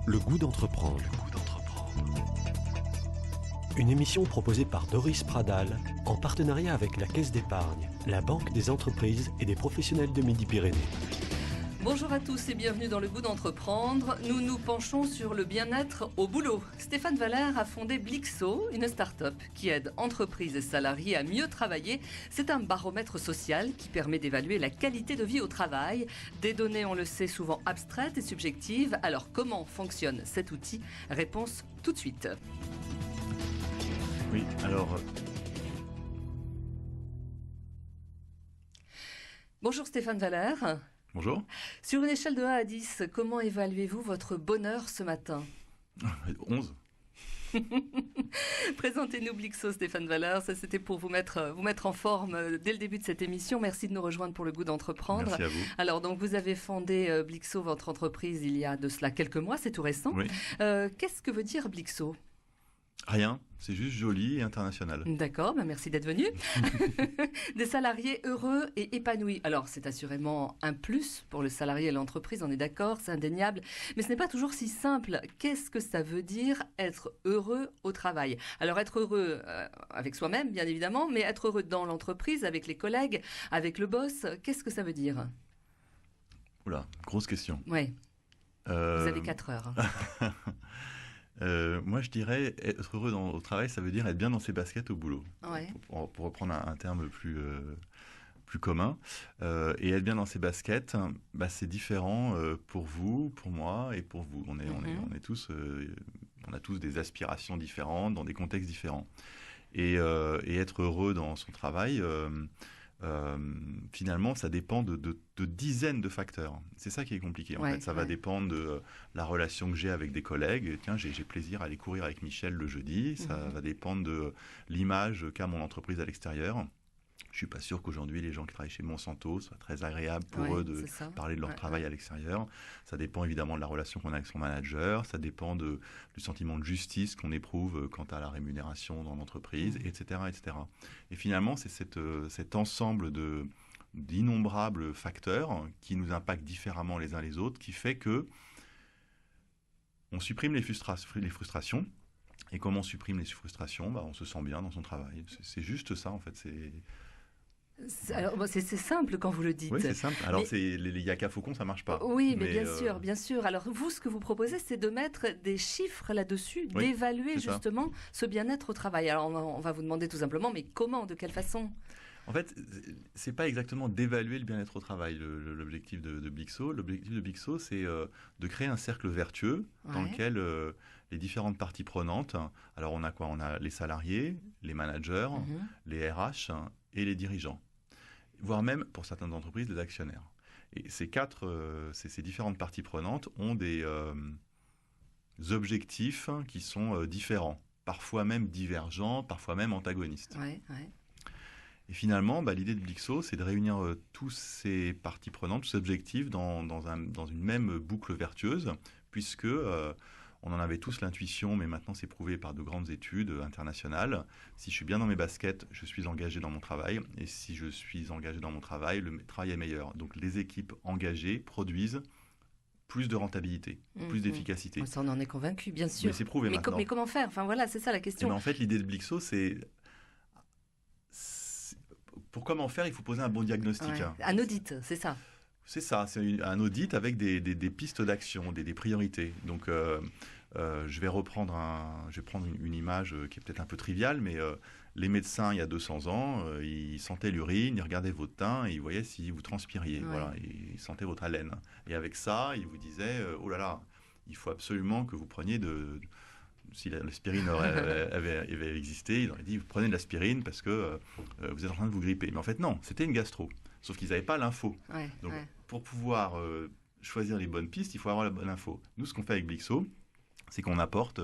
Le goût d'entreprendre. Une émission proposée par Doris Pradal en partenariat avec la Caisse d'épargne, la Banque des entreprises et des professionnels de Midi-Pyrénées. Bonjour à tous et bienvenue dans Le goût d'entreprendre. Nous nous penchons sur le bien-être au boulot. Stéphane Valère a fondé Blixo, une start-up qui aide entreprises et salariés à mieux travailler. C'est un baromètre social qui permet d'évaluer la qualité de vie au travail. Des données, on le sait, souvent abstraites et subjectives. Alors comment fonctionne cet outil? Réponse tout de suite. Oui, alors... Bonjour Stéphane Valère. Bonjour. Sur une échelle de 1 à 10, comment évaluez-vous votre bonheur ce matin? 11. Présentez-nous Blixo, Stéphane Valère. Ça, c'était pour vous mettre en forme dès le début de cette émission. Merci de nous rejoindre pour le goût d'entreprendre. Merci à vous. Alors, donc, vous avez fondé Blixo, votre entreprise, il y a de cela quelques mois, c'est tout récent. Oui. Qu'est-ce que veut dire Blixo? Rien, c'est juste joli et international. D'accord, merci d'être venu. Des salariés heureux et épanouis. Alors, c'est assurément un plus pour le salarié et l'entreprise, on est d'accord, c'est indéniable. Mais ce n'est pas toujours si simple. Qu'est-ce que ça veut dire être heureux au travail? Alors, être heureux avec soi-même, bien évidemment, mais être heureux dans l'entreprise, avec les collègues, avec le boss, qu'est-ce que ça veut dire? Oula, grosse question. Oui, vous avez 4 heures. Moi, je dirais être heureux au travail, ça veut dire être bien dans ses baskets au boulot. Ouais. Pour reprendre un terme plus commun. Et être bien dans ses baskets, c'est différent pour vous, pour moi et pour vous. On est tous, on a tous des aspirations différentes, dans des contextes différents. Et être heureux dans son travail, finalement, ça dépend de dizaines de facteurs. C'est ça qui est compliqué. En fait, ça va dépendre de la relation que j'ai avec des collègues. Tiens, j'ai plaisir à aller courir avec Michel le jeudi. Ça va dépendre de l'image qu'a mon entreprise à l'extérieur. Je suis pas sûr qu'aujourd'hui les gens qui travaillent chez Monsanto soit très agréable pour eux de parler de leur travail à l'extérieur. Ça dépend évidemment de la relation qu'on a avec son manager. Ça dépend du sentiment de justice qu'on éprouve quant à la rémunération dans l'entreprise, etc., etc. Et finalement, c'est cet ensemble d'innombrables facteurs qui nous impactent différemment les uns les autres, qui fait que on supprime les frustrations. Et comme on supprime les frustrations, on se sent bien dans son travail. C'est juste ça, en fait. Alors, c'est simple quand vous le dites. Oui, c'est simple. Alors, les yaka faucons, ça marche pas. Oui, mais bien sûr. Alors, vous, ce que vous proposez, c'est de mettre des chiffres là-dessus, d'évaluer justement ce bien-être au travail. Alors, on va vous demander tout simplement, mais comment, de quelle façon? En fait, c'est pas exactement d'évaluer le bien-être au travail, l'objectif de Blixo. L'objectif de Blixo, c'est de créer un cercle vertueux dans lequel les différentes parties prenantes, alors on a quoi? On a les salariés, les managers, les RH et les dirigeants. Voire même, pour certaines entreprises, les actionnaires. Et ces différentes parties prenantes ont des objectifs qui sont différents, parfois même divergents, parfois même antagonistes. Et finalement, l'idée de Blixo, c'est de réunir tous ces parties prenantes, tous ces objectifs dans une même boucle vertueuse, puisque on en avait tous l'intuition, mais maintenant c'est prouvé par de grandes études internationales. Si je suis bien dans mes baskets, je suis engagé dans mon travail, et si je suis engagé dans mon travail, le travail est meilleur. Donc les équipes engagées produisent plus de rentabilité, plus d'efficacité. Ça, on en est convaincu, bien sûr. Mais c'est prouvé maintenant. Mais comment faire? Enfin voilà, c'est ça la question. En fait, l'idée de Blixo, c'est pour comment faire, il faut poser un bon diagnostic. Un audit, c'est ça. C'est ça, c'est un audit avec des pistes d'action, des priorités. Donc, je vais prendre une image qui est peut-être un peu triviale, mais les médecins, il y a 200 ans, ils sentaient l'urine, ils regardaient votre teint et ils voyaient si vous transpiriez. Voilà, ils sentaient votre haleine. Et avec ça, ils vous disaient, oh là là, il faut absolument que vous preniez si l'aspirine avait existé, ils auraient dit vous prenez de l'aspirine parce que vous êtes en train de vous gripper. Mais en fait non, c'était une gastro. Sauf qu'ils n'avaient pas l'info. Donc pour pouvoir choisir les bonnes pistes, il faut avoir l'info. Nous, ce qu'on fait avec Blixo, c'est qu'on apporte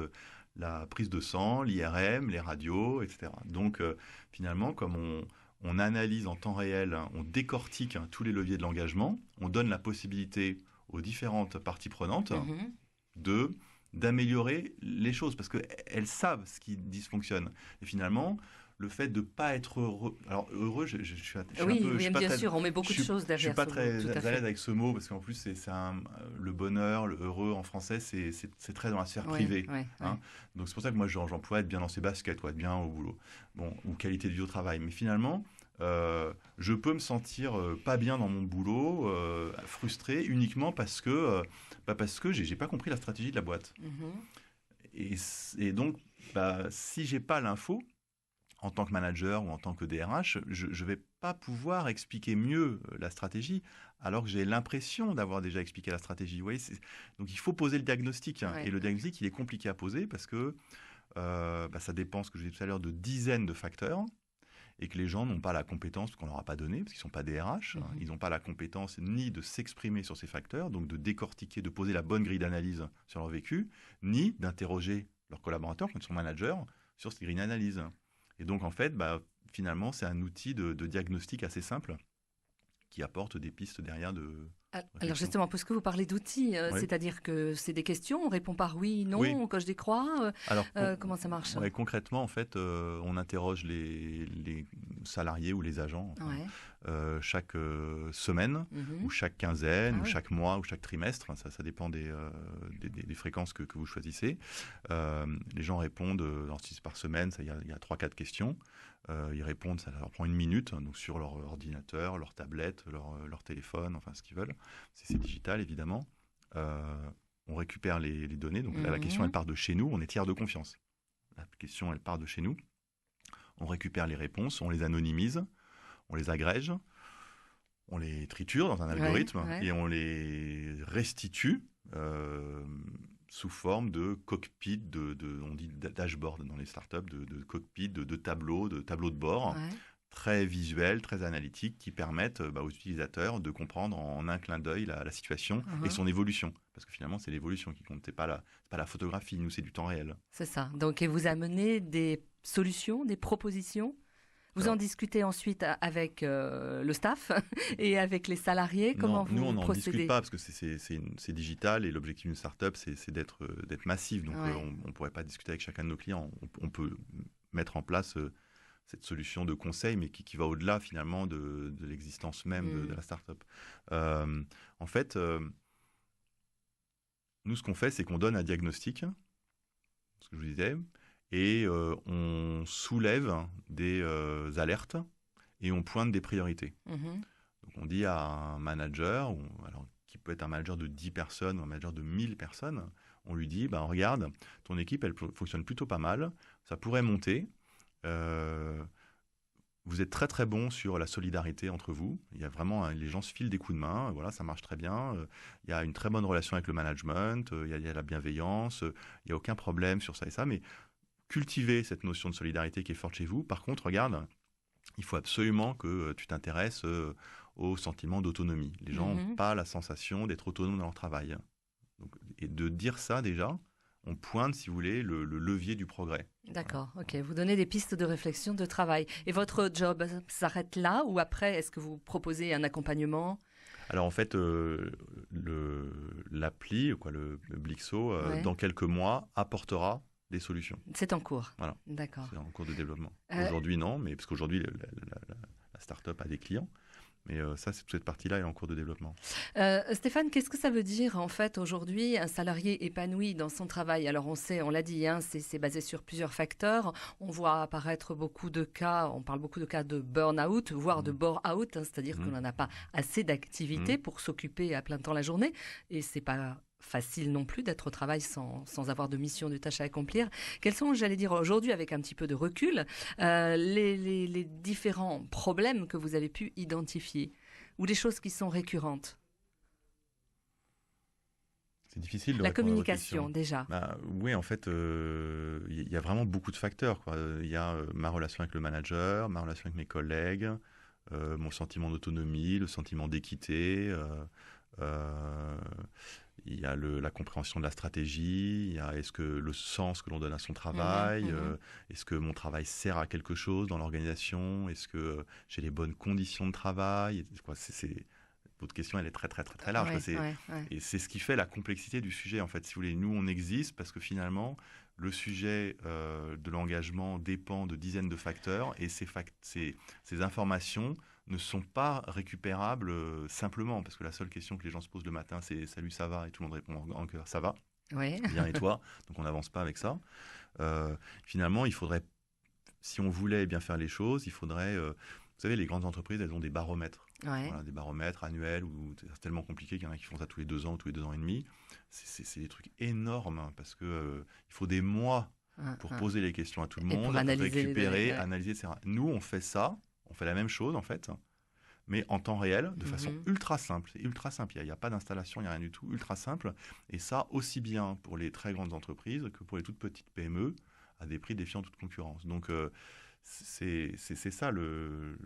la prise de sang, l'IRM, les radios, etc. Donc finalement, comme on analyse en temps réel, on décortique tous les leviers de l'engagement, on donne la possibilité aux différentes parties prenantes d'améliorer les choses parce qu'elles savent ce qui dysfonctionne. Et finalement, le fait de ne pas être heureux. Alors, heureux, je suis un Oui, peu. Je oui, suis pas bien très, sûr, on met beaucoup de choses je suis derrière pas ce très mot, tout à à fait. l'aise avec ce mot, parce qu'en plus, le bonheur, le heureux en français, c'est très dans la sphère privée. Oui, Hein. Donc, c'est pour ça que moi, j'emploie être bien dans ses baskets, quoi, être bien au boulot. Bon, ou qualité de vie au travail. Mais finalement, je peux me sentir pas bien dans mon boulot, frustré, uniquement parce que j'ai pas compris la stratégie de la boîte. Et donc, si j'ai pas l'info, en tant que manager ou en tant que DRH, je ne vais pas pouvoir expliquer mieux la stratégie, alors que j'ai l'impression d'avoir déjà expliqué la stratégie. Vous voyez, donc il faut poser le diagnostic. Hein. Ouais. Et le diagnostic, il est compliqué à poser parce que ça dépend, ce que je disais tout à l'heure, de dizaines de facteurs, et que les gens n'ont pas la compétence, parce qu'on ne leur a pas donné, parce qu'ils ne sont pas DRH, ils n'ont pas la compétence ni de s'exprimer sur ces facteurs, donc de décortiquer, de poser la bonne grille d'analyse sur leur vécu, ni d'interroger leurs collaborateurs, quand ils sont managers, sur cette grille d'analyse. Et donc, en fait, finalement, c'est un outil de diagnostic assez simple qui apporte des pistes derrière de réflexion. Alors justement, puisque vous parlez d'outils, Oui. c'est-à-dire que c'est des questions, on répond par oui, non, Oui. on coche des croix. Alors, Comment ça marche? concrètement, en fait, on interroge les salariés ou les agents chaque semaine, ou chaque quinzaine, ou chaque mois, ou chaque trimestre. Ça dépend des fréquences que vous choisissez. Les gens répondent, si c'est par semaine, il y a 3-4 questions. Ils répondent, ça leur prend 1 minute, donc sur leur ordinateur, leur tablette, leur téléphone, enfin ce qu'ils veulent. C'est digital, évidemment. On récupère les données. Donc la question, elle part de chez nous. On est tiers de confiance. La question, elle part de chez nous. On récupère les réponses, on les anonymise, on les agrège, on les triture dans un algorithme et on les restitue sous forme de cockpit, on dit dashboard dans les startups, de cockpit, de tableaux de bord, très visuels, très analytiques, qui permettent aux utilisateurs de comprendre en un clin d'œil la situation et son évolution. Parce que finalement, c'est l'évolution qui compte, c'est pas la photographie, nous, c'est du temps réel. C'est ça. Donc, et vous amenez des solutions, des propositions. Vous en discutez ensuite avec le staff et avec les salariés. Comment vous nous, on n'en procédez? discute pas parce que c'est digital et l'objectif d'une startup, c'est d'être massif. Donc, on ne pourrait pas discuter avec chacun de nos clients. On peut mettre en place cette solution de conseil, mais qui va au-delà finalement de l'existence même de la startup. En fait, nous, ce qu'on fait, c'est qu'on donne un diagnostic, ce que je vous disais, et on soulève des alertes et on pointe des priorités. Donc on dit à un manager, qui peut être un manager de 10 personnes ou un manager de 1000 personnes, on lui dit, regarde, ton équipe, elle fonctionne plutôt pas mal, ça pourrait monter, vous êtes très très bon sur la solidarité entre vous. Il y a vraiment, les gens se filent des coups de main. Voilà, ça marche très bien. Il y a une très bonne relation avec le management. Il y a la bienveillance. Il n'y a aucun problème sur ça et ça. Mais cultivez cette notion de solidarité qui est forte chez vous. Par contre, regarde, il faut absolument que tu t'intéresses au sentiment d'autonomie. Les gens n'ont pas la sensation d'être autonomes dans leur travail. Donc, et de dire ça déjà, on pointe, si vous voulez, le levier du progrès. D'accord, ok. Vous donnez des pistes de réflexion, de travail. Et votre job s'arrête là ou après, est-ce que vous proposez un accompagnement? Alors en fait, l'appli, le Blixo, dans quelques mois, apportera des solutions. C'est en cours. Voilà. D'accord. C'est en cours de développement. Aujourd'hui, non, mais parce qu'aujourd'hui, la start-up a des clients. Mais toute cette partie-là est en cours de développement. Stéphane, qu'est-ce que ça veut dire en fait aujourd'hui un salarié épanoui dans son travail? Alors on l'a dit, c'est basé sur plusieurs facteurs. On voit apparaître beaucoup de cas, on parle beaucoup de cas de burn-out, voire de bore-out, c'est-à-dire qu'on n'en a pas assez d'activité pour s'occuper à plein temps la journée. Et c'est pas facile non plus d'être au travail sans avoir de mission, de tâches à accomplir. Quels sont, j'allais dire aujourd'hui, avec un petit peu de recul, les différents problèmes que vous avez pu identifier ou des choses qui sont récurrentes? C'est difficile de la répondre communication, à votre question. déjà. Oui, en fait, il y a vraiment beaucoup de facteurs. Il y a ma relation avec le manager, ma relation avec mes collègues, mon sentiment d'autonomie, le sentiment d'équité, il y a la compréhension de la stratégie, il y a est-ce que le sens que l'on donne à son travail, est-ce que mon travail sert à quelque chose dans l'organisation, est-ce que j'ai les bonnes conditions de travail, votre question, elle est très, très, très, très large. Ouais. Et c'est ce qui fait la complexité du sujet, en fait. Si vous voulez, nous, on existe parce que finalement, le sujet de l'engagement dépend de dizaines de facteurs et ces informations ne sont pas récupérables simplement, parce que la seule question que les gens se posent le matin, c'est « Salut, ça va » et tout le monde répond en chœur « Ça va ». Oui. Bien, et toi? Donc on n'avance pas avec ça. Finalement, il faudrait, si on voulait bien faire les choses, il faudrait... vous savez, les grandes entreprises, elles ont des baromètres. Ouais. Voilà, des baromètres annuels, ou c'est tellement compliqué qu'il y en a qui font ça tous les 2 ans, tous les 2 ans et demi. C'est des trucs énormes, hein, parce que il faut des mois pour poser les questions à tout le monde, pour analyser récupérer, analyser, etc. Nous, on fait ça, on fait la même chose, en fait, mais en temps réel, de façon ultra simple. C'est ultra simple, il n'y a pas d'installation, il n'y a rien du tout, ultra simple. Et ça, aussi bien pour les très grandes entreprises que pour les toutes petites PME, à des prix défiant toute concurrence. Donc, c'est ça le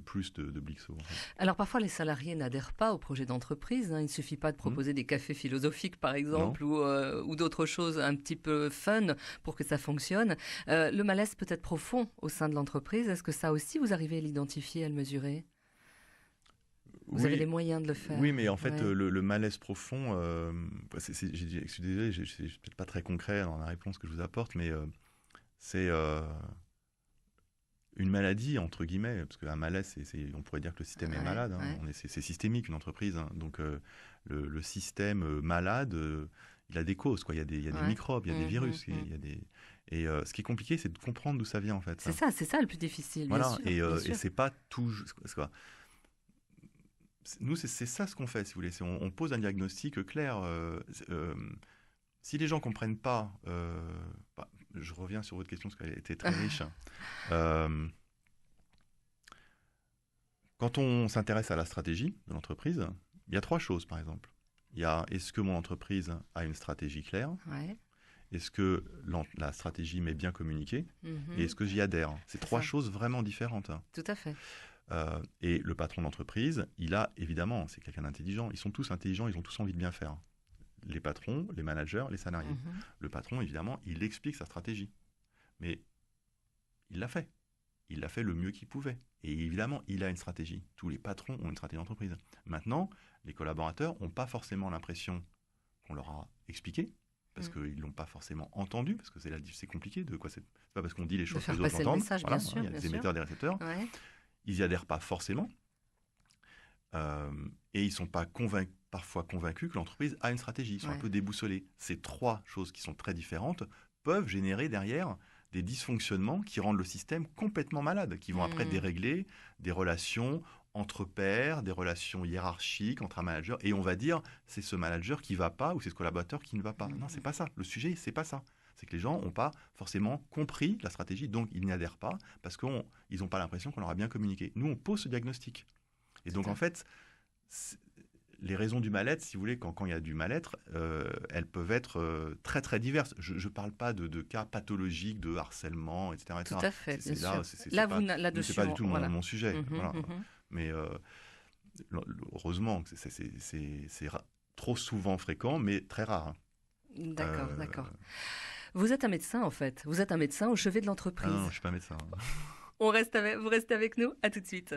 plus de Blixo. En fait. Alors parfois les salariés n'adhèrent pas au projet d'entreprise. Il ne suffit pas de proposer des cafés philosophiques par exemple ou d'autres choses un petit peu fun pour que ça fonctionne. Le malaise peut être profond au sein de l'entreprise. Est-ce que ça aussi vous arrivez à l'identifier, à le mesurer ? Vous avez les moyens de le faire. Oui, mais en fait, le malaise profond, je suis désolé, je suis peut-être pas très concret dans la réponse que je vous apporte, mais c'est une maladie, entre guillemets, parce qu'un malaise, on pourrait dire que le système est malade. C'est systémique, une entreprise. Hein. Donc, le système malade, il a des causes. Quoi. Il y a des microbes, il y a des virus. Et ce qui est compliqué, c'est de comprendre d'où ça vient, en fait. C'est ça le plus difficile, voilà. Bien sûr. Et c'est pas tout... Nous, c'est ça ce qu'on fait, si vous voulez. On pose un diagnostic clair. Si les gens ne comprennent pas... je reviens sur votre question, parce qu'elle était très riche. Quand on s'intéresse à la stratégie de l'entreprise, il y a 3 choses, par exemple. Il y a, est-ce que mon entreprise a une stratégie claire ? Est-ce que la stratégie m'est bien communiquée ? Et est-ce que j'y adhère ? C'est 3 choses vraiment différentes. Tout à fait. Et le patron d'entreprise, il a évidemment, c'est quelqu'un d'intelligent, ils sont tous intelligents, ils ont tous envie de bien faire. Les patrons, les managers, les salariés. Le patron, évidemment, il explique sa stratégie. Mais il l'a fait. Il l'a fait le mieux qu'il pouvait. Et évidemment, il a une stratégie. Tous les patrons ont une stratégie d'entreprise. Maintenant, les collaborateurs n'ont pas forcément l'impression qu'on leur a expliqué, parce qu'ils ne l'ont pas forcément entendu, parce que c'est compliqué. C'est pas parce qu'on dit les choses que les autres entendent. Message, voilà, bien sûr, il y a des émetteurs, des récepteurs. Ils n'y adhèrent pas forcément. Et ils ne sont pas parfois convaincus que l'entreprise a une stratégie. Ils sont un peu déboussolés. Ces 3 choses qui sont très différentes peuvent générer derrière des dysfonctionnements qui rendent le système complètement malade, qui vont après dérégler des relations entre pairs, des relations hiérarchiques entre un manager, et on va dire c'est ce manager qui ne va pas ou c'est ce collaborateur qui ne va pas. Non, c'est pas ça. Le sujet, c'est pas ça. C'est que les gens n'ont pas forcément compris la stratégie, donc ils n'y adhèrent pas parce qu'ils n'ont pas l'impression qu'on leur a bien communiqué. Nous, on pose ce diagnostic. Et donc, en fait, les raisons du mal-être, si vous voulez, quand il y a du mal-être, elles peuvent être très, très diverses. Je ne parle pas de cas pathologiques, de harcèlement, etc. Tout à fait, bien sûr. C'est pas du tout mon sujet. Mais heureusement, c'est trop souvent fréquent, mais très rare. Hein. D'accord. Vous êtes un médecin, en fait. Vous êtes un médecin au chevet de l'entreprise. Non, je ne suis pas médecin. Vous restez avec nous. À tout de suite.